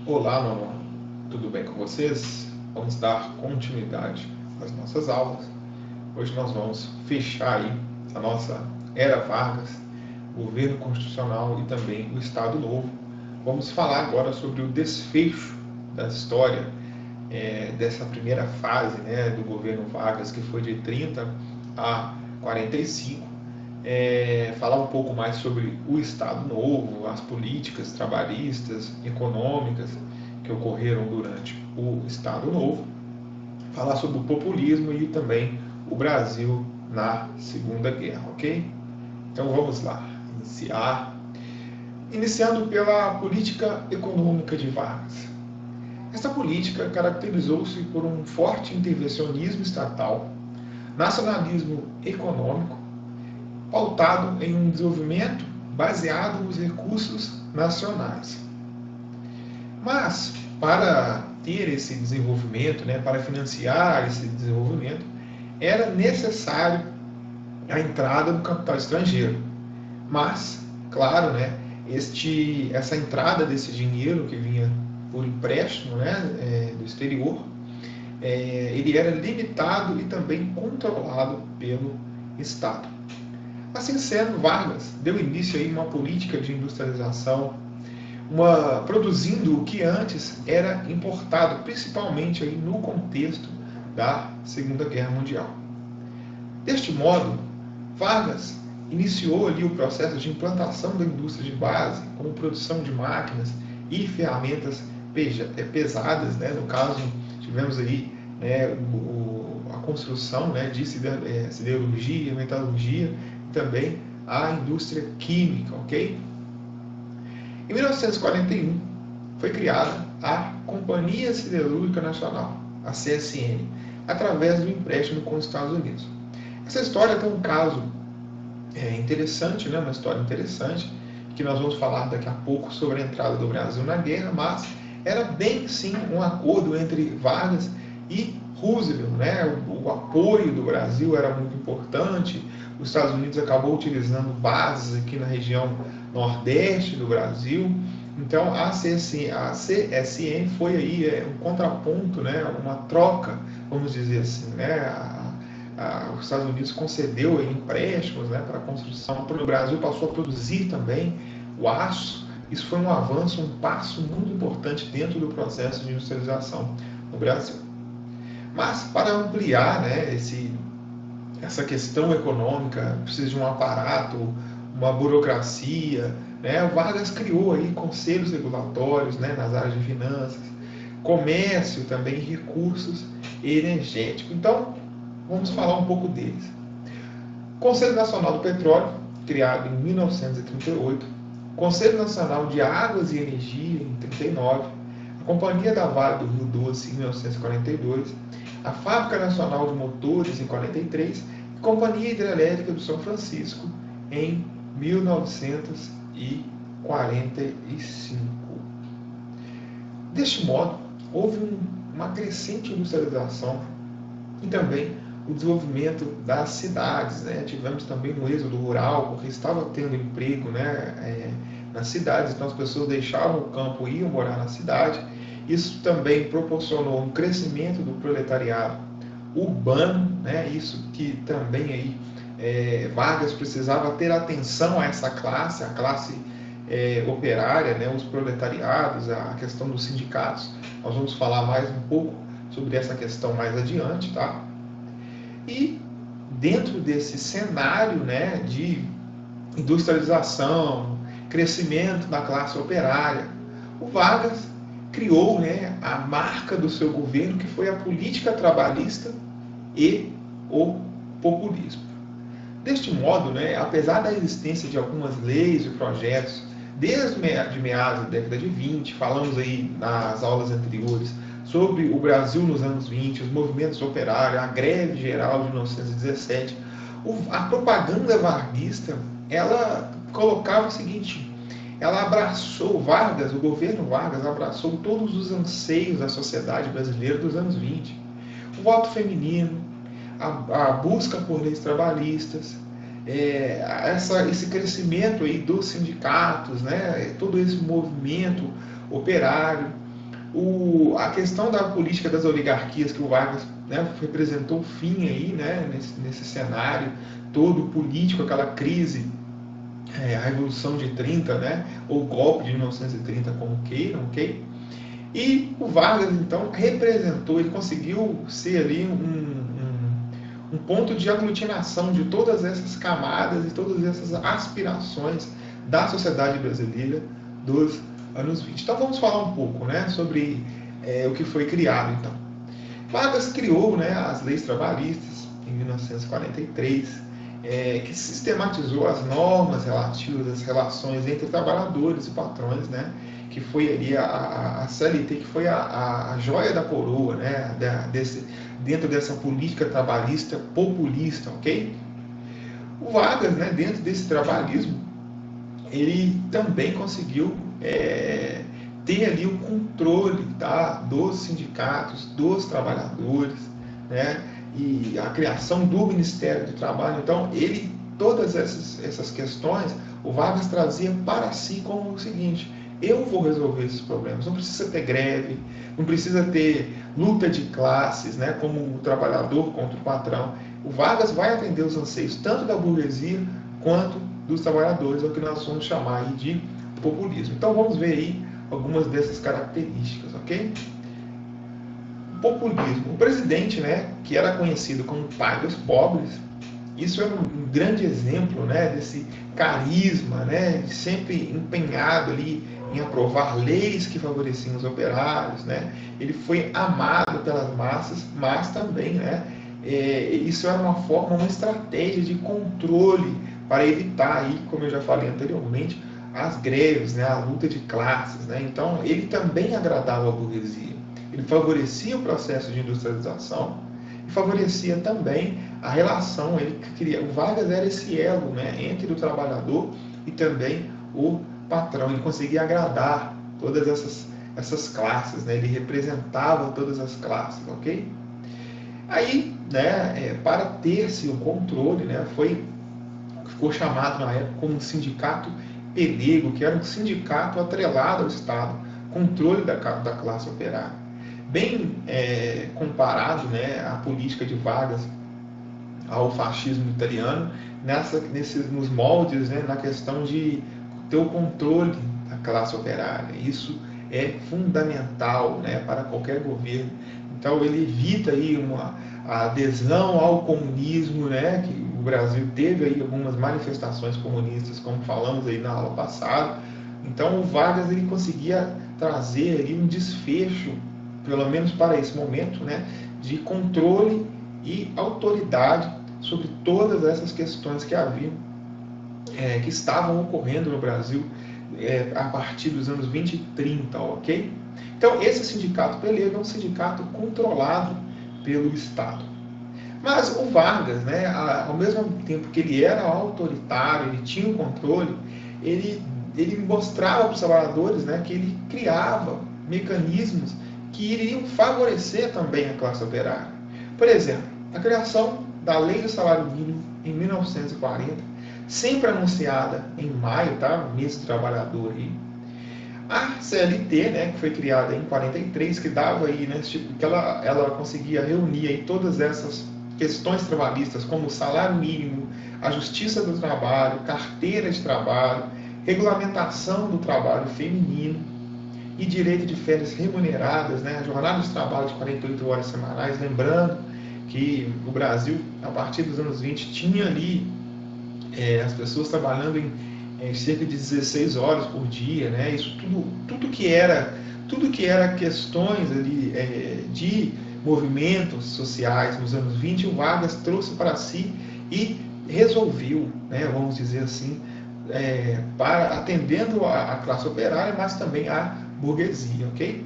Olá, meu aluno. Tudo bem com vocês? Vamos dar continuidade às nossas aulas. Hoje nós vamos fechar aí a nossa Era Vargas, governo constitucional e também o Estado Novo. Vamos falar agora sobre o desfecho da história dessa primeira fase, né, do governo Vargas, que foi de 30 a 45. Falar um pouco mais sobre o Estado Novo, as políticas trabalhistas, econômicas que ocorreram durante o Estado Novo, falar sobre o populismo e também o Brasil na Segunda Guerra, ok? Então vamos lá, iniciando pela política econômica de Vargas. Esta política caracterizou-se por um forte intervencionismo estatal, nacionalismo econômico, pautado em um desenvolvimento baseado nos recursos nacionais. Mas, para ter esse desenvolvimento, né, para financiar esse desenvolvimento, era necessário a entrada do capital estrangeiro. Mas, claro, né, essa entrada desse dinheiro que vinha por empréstimo, né, do exterior, ele era limitado e também controlado pelo Estado. Assim sendo, Vargas deu início a uma política de industrialização, produzindo o que antes era importado, principalmente aí no contexto da Segunda Guerra Mundial. Deste modo, Vargas iniciou ali o processo de implantação da indústria de base, como produção de máquinas e ferramentas pesadas, né? No caso, tivemos aí, né, a construção, né, de siderurgia, metalurgia e também a indústria química, ok? Em 1941, foi criada a Companhia Siderúrgica Nacional, a CSN, através do empréstimo com os Estados Unidos. Essa história tem um caso interessante, né? Uma história interessante, que nós vamos falar daqui a pouco sobre a entrada do Brasil na guerra, mas era bem sim um acordo entre Vargas e Roosevelt, né? O apoio do Brasil era muito importante. Os Estados Unidos acabou utilizando bases aqui na região nordeste do Brasil. Então a CSN foi aí um contraponto, né? Uma troca, vamos dizer assim, né? Os Estados Unidos concedeu aí empréstimos, né, para a construção. O Brasil passou a produzir também o aço. Isso foi um avanço, um passo muito importante dentro do processo de industrialização no Brasil. Mas para ampliar, né, essa questão econômica, precisa de um aparato, uma burocracia, né? O Vargas criou aí conselhos regulatórios, né, nas áreas de finanças, comércio também, recursos energéticos. Então, vamos falar um pouco deles. Conselho Nacional do Petróleo, criado em 1938, Conselho Nacional de Águas e Energia, em 1939, a Companhia da Vale do Rio Doce, em 1942, a Fábrica Nacional de Motores, em 43, e Companhia Hidrelétrica do São Francisco, em 1945. Deste modo, houve uma crescente industrialização e também o desenvolvimento das cidades, né? Tivemos também no êxodo rural, porque estava tendo emprego, né, nas cidades, então as pessoas deixavam o campo e iam morar na cidade. Isso também proporcionou um crescimento do proletariado urbano, né? Isso que também aí Vargas precisava ter atenção a essa classe, a classe operária, né? Os proletariados, a questão dos sindicatos. Nós vamos falar mais um pouco sobre essa questão mais adiante, tá? E dentro desse cenário, né, de industrialização, crescimento da classe operária, o Vargas criou, né, a marca do seu governo, que foi a política trabalhista e o populismo. Deste modo, né, apesar da existência de algumas leis e projetos, desde meados da década de 20, falamos aí nas aulas anteriores sobre o Brasil nos anos 20, os movimentos operários, a greve geral de 1917, a propaganda varguista, ela colocava o seguinte: ela abraçou Vargas, o governo Vargas abraçou todos os anseios da sociedade brasileira dos anos 20. O voto feminino, a busca por leis trabalhistas, esse crescimento aí dos sindicatos, né, todo esse movimento operário, A questão da política das oligarquias que o Vargas, né, representou o fim aí, né, nesse cenário todo político, aquela crise, a Revolução de 30, né, ou o golpe de 1930, como queiram, ok? E o Vargas, então, representou, ele conseguiu ser ali um ponto de aglutinação de todas essas camadas e todas essas aspirações da sociedade brasileira dos anos 20. Então vamos falar um pouco, né, sobre o que foi criado. Então, Vargas criou, né, as leis trabalhistas em 1943, que sistematizou as normas relativas às relações entre trabalhadores e patrões, né, que foi ali a CLT, que foi a joia da coroa, né, dentro dessa política trabalhista populista, ok? O Vargas, né, dentro desse trabalhismo, ele também conseguiu ter ali o controle, tá, dos sindicatos, dos trabalhadores, né, e a criação do Ministério do Trabalho. Então, todas essas questões, o Vargas trazia para si como o seguinte: eu vou resolver esses problemas. Não precisa ter greve, não precisa ter luta de classes, né, como o trabalhador contra o patrão. O Vargas vai atender os anseios tanto da burguesia quanto dos trabalhadores, é o que nós vamos chamar aí de populismo. Então vamos ver aí algumas dessas características, ok? O populismo. O presidente, né, que era conhecido como pai dos pobres, isso é um grande exemplo, né, desse carisma, né, sempre empenhado ali em aprovar leis que favoreciam os operários, né. Ele foi amado pelas massas, mas também, né, isso era uma forma, uma estratégia de controle para evitar aí, como eu já falei anteriormente, as greves, né, a luta de classes, né. Então ele também agradava a burguesia. Ele favorecia o processo de industrialização e favorecia também a relação. O Vargas era esse elo, né, entre o trabalhador e também o patrão. Ele conseguia agradar todas essas classes, né, ele representava todas as classes, ok? Aí, né, para ter-se o controle, né, ficou chamado na época como sindicato pelego, que era um sindicato atrelado ao Estado, controle da classe operária. Bem comparado, né, à política de Vargas ao fascismo italiano, nos moldes, né, na questão de ter o controle da classe operária. Isso é fundamental, né, para qualquer governo. Então ele evita aí a adesão ao comunismo, né, que o Brasil teve aí algumas manifestações comunistas, como falamos aí na aula passada. Então o Vargas ele conseguia trazer ali um desfecho, pelo menos para esse momento, né, de controle e autoridade sobre todas essas questões que haviam, que estavam ocorrendo no Brasil a partir dos anos 20 e 30, ok? Então, esse sindicato pelego é um sindicato controlado pelo Estado. Mas o Vargas, né, ao mesmo tempo que ele era autoritário, ele tinha o controle, ele mostrava para os trabalhadores, né, que ele criava mecanismos que iriam favorecer também a classe operária. Por exemplo, a criação da Lei do Salário Mínimo em 1940, sempre anunciada em maio, tá? Mês do trabalhador aí. A CLT, né, que foi criada em 43, que dava aí, né, tipo, que ela conseguia reunir aí todas essas questões trabalhistas, como o salário mínimo, a justiça do trabalho, carteira de trabalho, regulamentação do trabalho feminino e direito de férias remuneradas, né, a jornada de trabalho de 48 horas semanais, lembrando que o Brasil, a partir dos anos 20, tinha ali as pessoas trabalhando em cerca de 16 horas por dia, né? Isso tudo que era questões ali de movimentos sociais nos anos 20, o Vargas trouxe para si e resolveu, né, vamos dizer assim, atendendo a classe operária, mas também a burguesia, ok?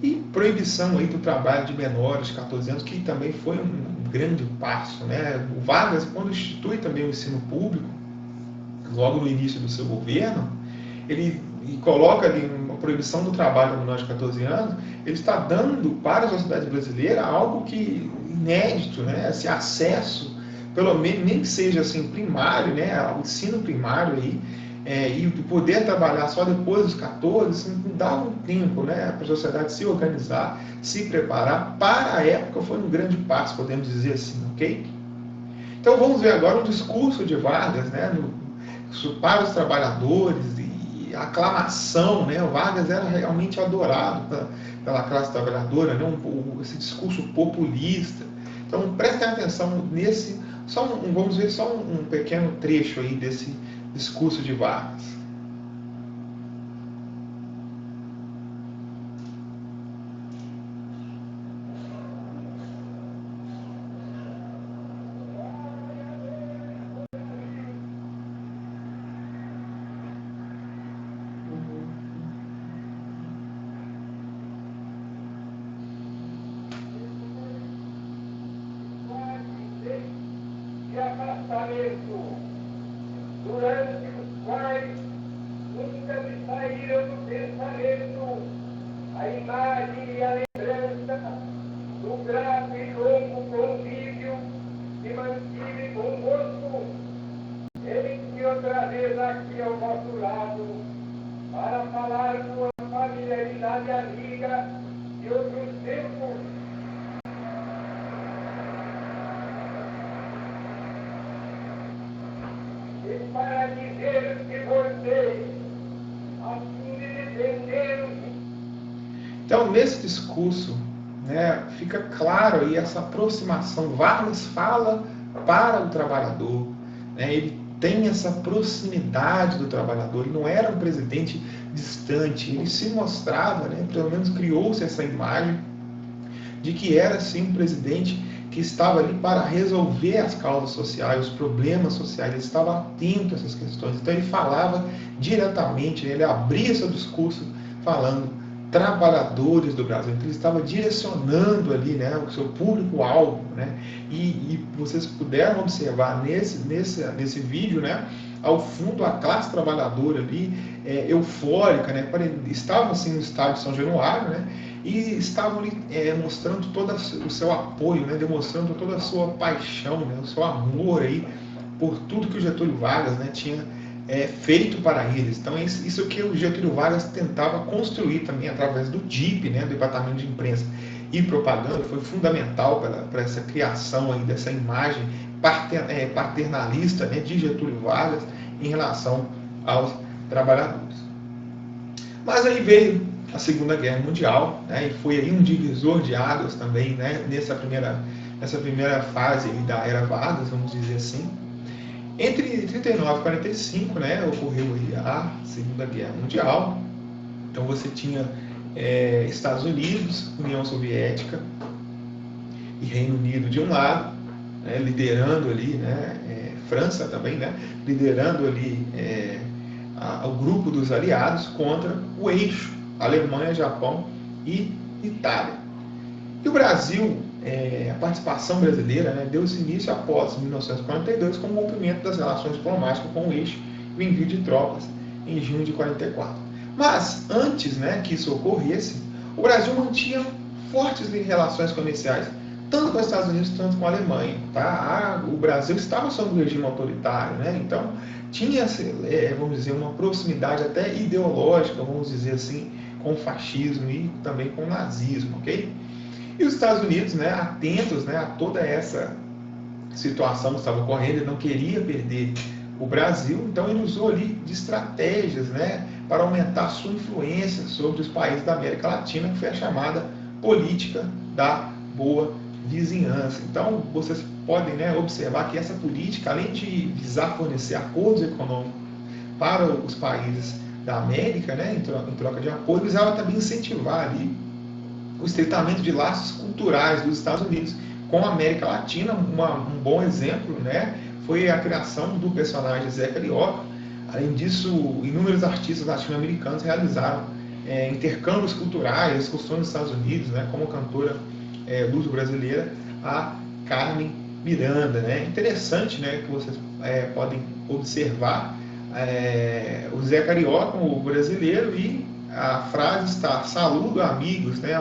E proibição aí do trabalho de menores de 14 anos, que também foi um grande passo, né? O Vargas, quando institui também o ensino público, logo no início do seu governo, ele coloca ali uma proibição do trabalho de menores de 14 anos, ele está dando para a sociedade brasileira algo que inédito, né? Esse acesso, pelo menos nem que seja assim primário, né, ao ensino primário aí, e poder trabalhar só depois dos 14, assim, não dava um tempo, né, para a sociedade se organizar, se preparar. Para a época foi um grande passo, podemos dizer assim, ok? Então vamos ver agora o discurso de Vargas, né, para os trabalhadores, e a aclamação, né, o Vargas era realmente adorado pela classe trabalhadora, né, esse discurso populista. Então prestem atenção nesse, vamos ver só um pequeno trecho aí desse discurso de Vargas. De afastamento, durante os quais nunca me saíram do pensamento a imagem e a lembrança do grato e longo convívio que mantive convosco, eis que outra vez aqui ao vosso lado, para falar com a familiaridade amiga de outros tempos. E para dizer que vocês, assim me defenderam. Então, nesse discurso, né, fica claro aí essa aproximação. Vargas fala para o trabalhador, né, ele tem essa proximidade do trabalhador, ele não era um presidente distante, ele se mostrava, né, pelo menos criou-se essa imagem de que era sim um presidente que estava ali para resolver as causas sociais, os problemas sociais, ele estava atento a essas questões. Então ele falava diretamente, ele abria seu discurso falando trabalhadores do Brasil. Então ele estava direcionando ali, né, o seu público-alvo, né? E vocês puderam observar nesse vídeo, né, ao fundo a classe trabalhadora ali, eufórica, né? Estavam assim no estádio São Januário, né? E estavam ali mostrando todo o seu apoio, né, demonstrando toda a sua paixão, né, o seu amor aí por tudo que o Getúlio Vargas, né, tinha feito para eles. Então isso que o Getúlio Vargas tentava construir também através do DIP, né, do Departamento de Imprensa e Propaganda, foi fundamental para essa criação aí dessa imagem paternalista, né, de Getúlio Vargas em relação aos trabalhadores. Mas aí veio a Segunda Guerra Mundial, né, e foi aí um divisor de águas também, né, nessa primeira fase aí da era Vargas, vamos dizer assim. Entre 39 e 45, né, ocorreu aí a Segunda Guerra Mundial. Então você tinha Estados Unidos, União Soviética e Reino Unido de um lado, né, liderando ali, né, França também, né, liderando ali o grupo dos aliados contra o eixo Alemanha, Japão e Itália. E o Brasil, a participação brasileira, né, deu-se início após 1942 com o rompimento das relações diplomáticas com o eixo e o envio de tropas em junho de 44. Mas antes, né, que isso ocorresse, o Brasil mantinha fortes relações comerciais, tanto com os Estados Unidos quanto com a Alemanha. Tá? O Brasil estava sob um regime autoritário, né? Então tinha, vamos dizer, uma proximidade até ideológica, vamos dizer assim, com o fascismo e também com o nazismo, ok? E os Estados Unidos, né, atentos, né, a toda essa situação que estava ocorrendo, ele não queria perder o Brasil, então ele usou ali de estratégias, né, para aumentar sua influência sobre os países da América Latina, que foi a chamada política da boa vizinhança. Então vocês podem, né, observar que essa política, além de visar fornecer acordos econômicos para os países da América, né, em troca de apoio, visava também incentivar ali o estreitamento de laços culturais dos Estados Unidos com a América Latina. Um bom exemplo, né, foi a criação do personagem Zé Carioca. Além disso, inúmeros artistas latino-americanos realizaram intercâmbios culturais, costumes dos Estados Unidos, né, como a cantora luso-brasileira, a Carmen Miranda. Né. Interessante, né, que vocês podem observar o Zé Carioca, o brasileiro, e a frase está: saludo amigos, né?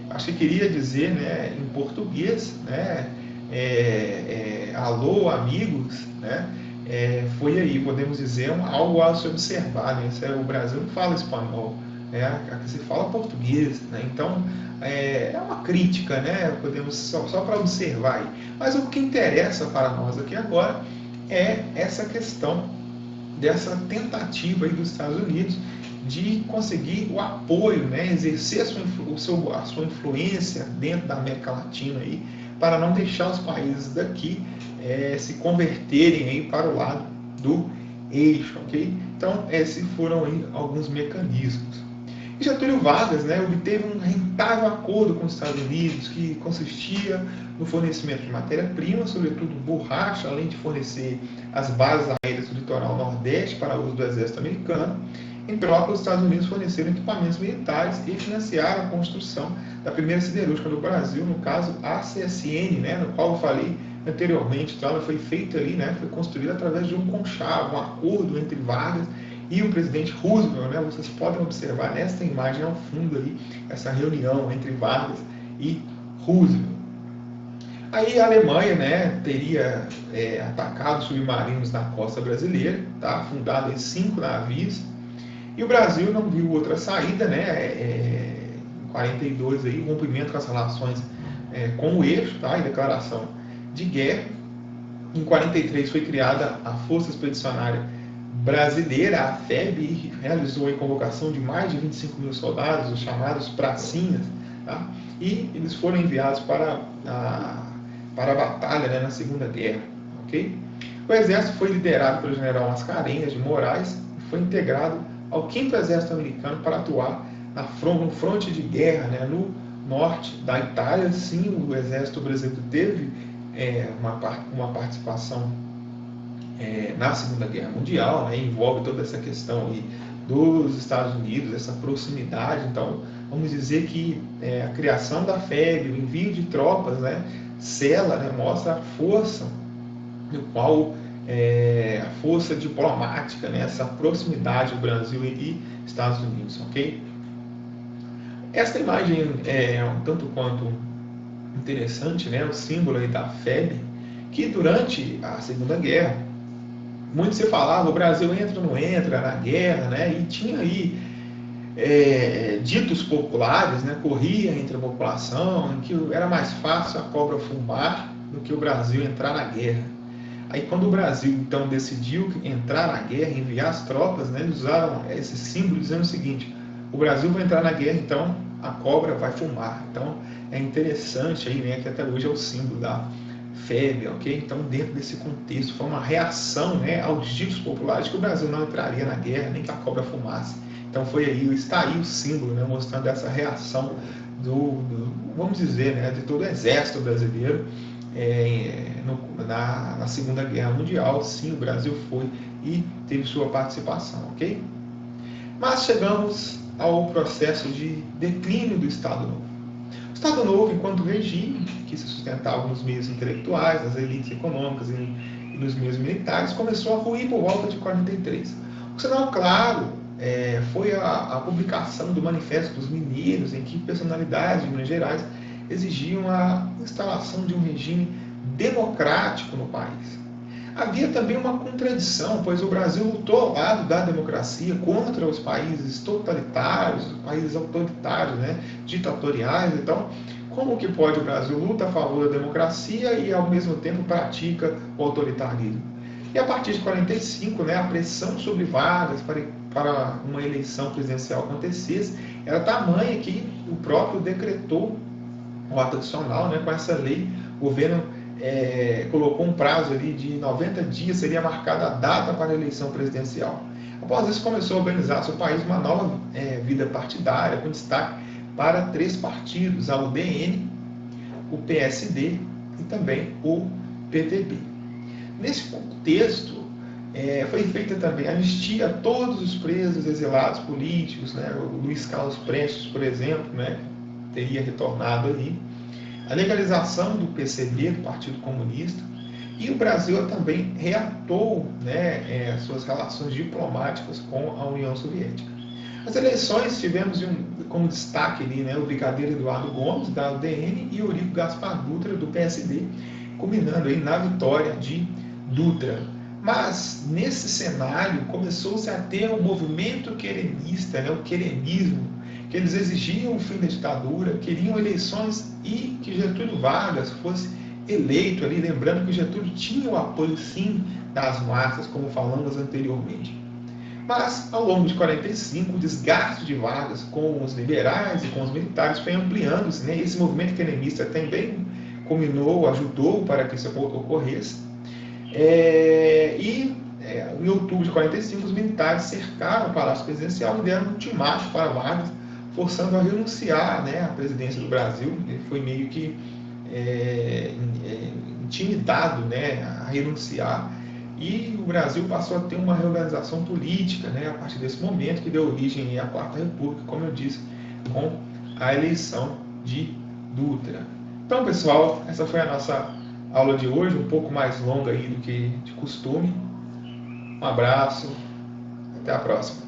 Acho que queria dizer, né, em português, né, alô amigos, né? foi aí, podemos dizer, algo a se observar, né? O Brasil não fala espanhol, né? Aqui se fala português, né? Então, é uma crítica, né? Podemos só para observar aí. Mas o que interessa para nós aqui agora é essa questão dessa tentativa aí dos Estados Unidos de conseguir o apoio, né, exercer a sua influência dentro da América Latina aí, para não deixar os países daqui se converterem aí para o lado do eixo, ok? Então, esses foram aí alguns mecanismos. E Getúlio Vargas, né, obteve um rentável acordo com os Estados Unidos, que consistia no fornecimento de matéria-prima, sobretudo borracha, além de fornecer as bases aéreas do litoral nordeste para uso do exército americano. Em troca, os Estados Unidos forneceram equipamentos militares e financiaram a construção da primeira siderúrgica do Brasil, no caso a CSN, né, no qual eu falei anteriormente. Então, ela foi feita ali, né, foi construída através de um conchavo, um acordo entre Vargas e o presidente Roosevelt, né? Vocês podem observar nesta imagem ao fundo aí, essa reunião entre Vargas e Roosevelt. Aí a Alemanha, né, teria atacado submarinos na costa brasileira, tá? Afundado em 5 navios, e o Brasil não viu outra saída, né? Em 42 aí, rompimento com as relações com o eixo, tá? Em declaração de guerra. Em 43 foi criada a Força Expedicionária Brasileira, a FEB, e realizou a convocação de mais de 25 mil soldados, os chamados pracinhas, tá? E eles foram enviados para a batalha, né, na Segunda Guerra, ok? O exército foi liderado pelo general Mascarenhas de Moraes e foi integrado ao 5º Exército Americano para atuar no fronte de guerra, né, no norte da Itália. Sim, o exército brasileiro teve uma participação na Segunda Guerra Mundial, né, envolve toda essa questão aí dos Estados Unidos, essa proximidade. Então, vamos dizer que a criação da FEB, o envio de tropas, né, sela, né, mostra a força no qual a força diplomática, né, essa proximidade do Brasil e Estados Unidos, ok? Esta imagem é um tanto quanto interessante, né, o símbolo aí da FEB, que durante a Segunda Guerra, muito se falava, o Brasil entra ou não entra na guerra, né? E tinha aí ditos populares, né? Corria entre a população, em que era mais fácil a cobra fumar do que o Brasil entrar na guerra. Aí quando o Brasil então decidiu entrar na guerra, enviar as tropas, né? Eles usaram esse símbolo dizendo o seguinte: o Brasil vai entrar na guerra, então a cobra vai fumar. Então é interessante aí, né? Que até hoje é o símbolo da FEB, ok? Então, dentro desse contexto, foi uma reação, né, aos ditos populares que o Brasil não entraria na guerra, nem que a cobra fumasse. Então, está aí o símbolo, né, mostrando essa reação vamos dizer, né, de todo o exército brasileiro na Segunda Guerra Mundial. Sim, o Brasil foi e teve sua participação, ok? Mas chegamos ao processo de declínio do Estado Novo. O Estado Novo, enquanto regime, que se sustentava nos meios intelectuais, nas elites econômicas e nos meios militares, começou a ruir por volta de 43. O sinal claro foi a publicação do Manifesto dos Mineiros, em que personalidades de Minas Gerais exigiam a instalação de um regime democrático no país. Havia também uma contradição, pois o Brasil lutou ao lado da democracia contra os países totalitários, os países autoritários, né, ditatoriais. Então, como que pode o Brasil luta a favor da democracia e ao mesmo tempo pratica o autoritarismo? E a partir de 45, né, a pressão sobre Vargas para uma eleição presidencial acontecesse era tamanha que o próprio decretou o ato adicional, né, com essa lei. O governo colocou um prazo ali de 90 dias, seria marcada a data para a eleição presidencial. Após isso, começou a organizar-se o país uma nova vida partidária, com destaque para 3 partidos, a UDN, o PSD e também o PTB. Nesse contexto, foi feita também anistia a todos os presos, exilados políticos, né? O Luiz Carlos Prestes, por exemplo, né, teria retornado aí. A legalização do PCB, do Partido Comunista, e o Brasil também reatou, né, suas relações diplomáticas com a União Soviética. As eleições tivemos como destaque ali, né, o brigadeiro Eduardo Gomes, da UDN, e Eurico Gaspar Dutra, do PSD, culminando aí na vitória de Dutra. Mas, nesse cenário, começou-se a ter um movimento querenista, né, o querenismo, que eles exigiam o fim da ditadura, queriam eleições e que Getúlio Vargas fosse eleito ali, lembrando que Getúlio tinha o apoio, sim, das massas, como falamos anteriormente. Mas, ao longo de 45, o desgaste de Vargas com os liberais e com os militares foi ampliando-se, né? Esse movimento querenista também culminou, ajudou para que isso ocorresse. Em outubro de 45, os militares cercaram o Palácio Presidencial e deram um ultimato para Vargas, forçando a renunciar, né, à presidência do Brasil. Ele foi meio que intimidado, né, a renunciar. E o Brasil passou a ter uma reorganização política, né, a partir desse momento, que deu origem à Quarta República, como eu disse, com a eleição de Dutra. Então, pessoal, essa foi a nossa aula de hoje, um pouco mais longa aí do que de costume. Um abraço, até a próxima.